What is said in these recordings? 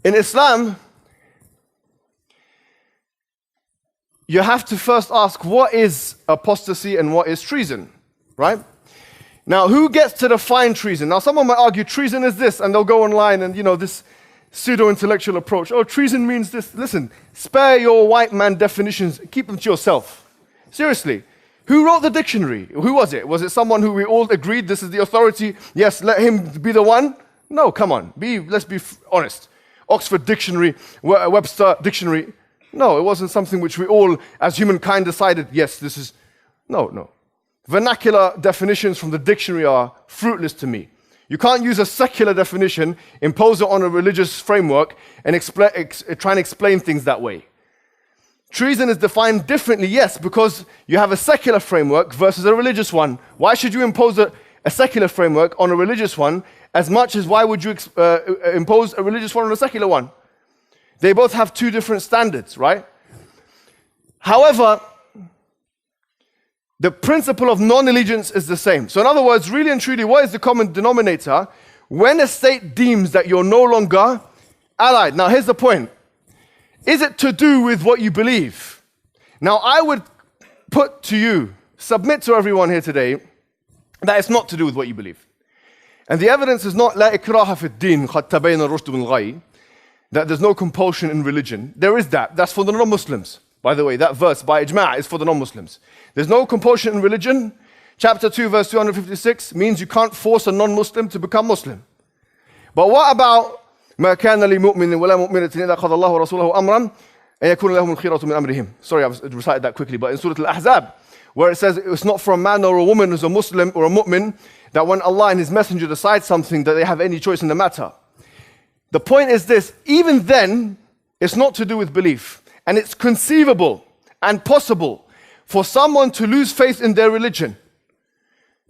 In Islam, you have to first ask what is apostasy and what is treason, right? Now, who gets to define treason? Now, someone might argue treason is this, and they'll go online and, this pseudo-intellectual approach. Oh, treason means this. Listen, spare your white man definitions. Keep them to yourself. Seriously. Who wrote the dictionary? Who was it? Was it someone who we all agreed this is the authority? Yes, let him be the one? No, come on. Let's be honest. Oxford Dictionary, Webster Dictionary. No, it wasn't something which we all, as humankind, decided, yes, this is... No. Vernacular definitions from the dictionary are fruitless to me. You can't use a secular definition, impose it on a religious framework, and try and explain things that way. Treason is defined differently, yes, because you have a secular framework versus a religious one. Why should you impose a secular framework on a religious one as much as why would you impose a religious one on a secular one? They both have two different standards, right? However, the principle of non-allegiance is the same. So in other words, really and truly, what is the common denominator? When a state deems that you're no longer allied. Now here's the point. Is it to do with what you believe? Now I would put to you, submit to everyone here today, that it's not to do with what you believe. And the evidence is not لا إكراه في الدين قد تبين الرشد من الغي, that there's no compulsion in religion. There is that. That's for the non-Muslims. By the way, that verse by ijma' is for the non-Muslims. There's no compulsion in religion. Chapter 2, verse 256 means you can't force a non-Muslim to become Muslim. But what about ما كان لمؤمن ولا مؤمنة إذا قضى الله ورسوله أمرا أن يكون لهم الخيرة من أمرهم. Sorry, I've recited that quickly, but in Surah Al-Ahzab, where it says it's not for a man or a woman who's a Muslim or a mu'min that when Allah and His Messenger decide something that they have any choice in the matter. The point is this, even then, it's not to do with belief. And it's conceivable and possible for someone to lose faith in their religion.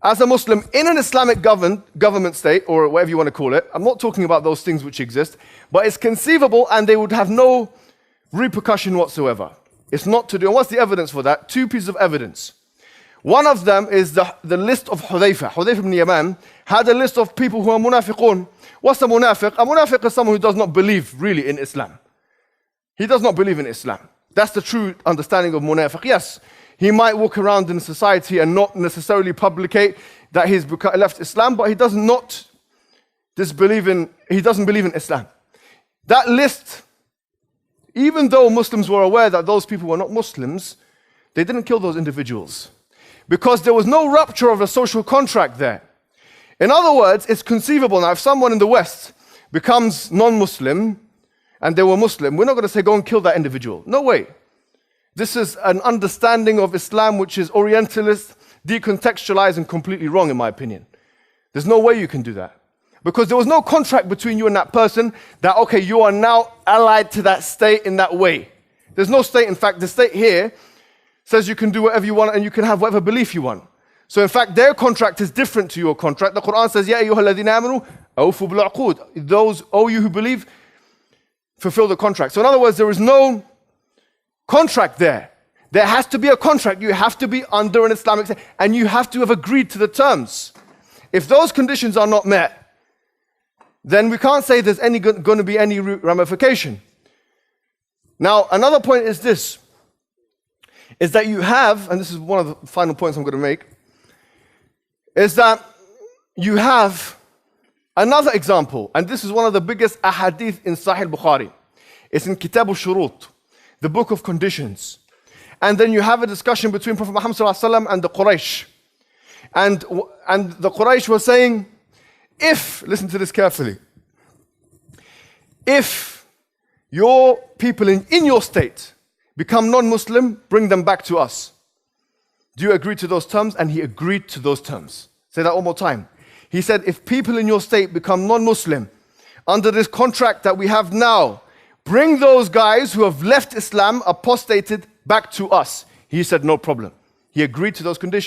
As a Muslim in an Islamic government state, or whatever you want to call it, I'm not talking about those things which exist, but it's conceivable and they would have no repercussion whatsoever. It's not to do. And what's the evidence for that? Two pieces of evidence. One of them is the list of Hudayfa. Hudayfa ibn Yaman had a list of people who are munafiqun. What's a munafiq? A munafiq is someone who does not believe really in Islam. He does not believe in Islam. That's the true understanding of munafiq. Yes, he might walk around in society and not necessarily publicate that he's left Islam, but he does not believe in Islam. That list, even though Muslims were aware that those people were not Muslims, they didn't kill those individuals because there was no rupture of a social contract there. In other words, it's conceivable now if someone in the West becomes non-Muslim and they were Muslim, we're not going to say go and kill that individual. No way. This is an understanding of Islam which is Orientalist, decontextualized and completely wrong in my opinion. There's no way you can do that. Because there was no contract between you and that person that, okay, you are now allied to that state in that way. There's no state. In fact, the state here says you can do whatever you want and you can have whatever belief you want. So in fact, their contract is different to your contract. The Quran says, Ya ayyuha alladhina amanu, awfu bil uqud. Those, O you who believe, fulfill the contract. So in other words, there is no contract there. There has to be a contract. You have to be under an Islamic state and you have to have agreed to the terms. If those conditions are not met, then we can't say there's going to be any ramification. Now, another point is this, is that you have, and this is one of the final points I'm going to make, is that you have another example, and this is one of the biggest ahadith in Sahih Bukhari. It's in Kitab al-Shurut, the book of conditions. And then you have a discussion between Prophet Muhammad ﷺ and the Quraysh. And the Quraysh were saying, listen to this carefully, if your people in your state become non-Muslim, bring them back to us. Do you agree to those terms? And he agreed to those terms. Say that one more time. He said, if people in your state become non-Muslim, under this contract that we have now, bring those guys who have left Islam, apostated, back to us. He said, no problem. He agreed to those conditions.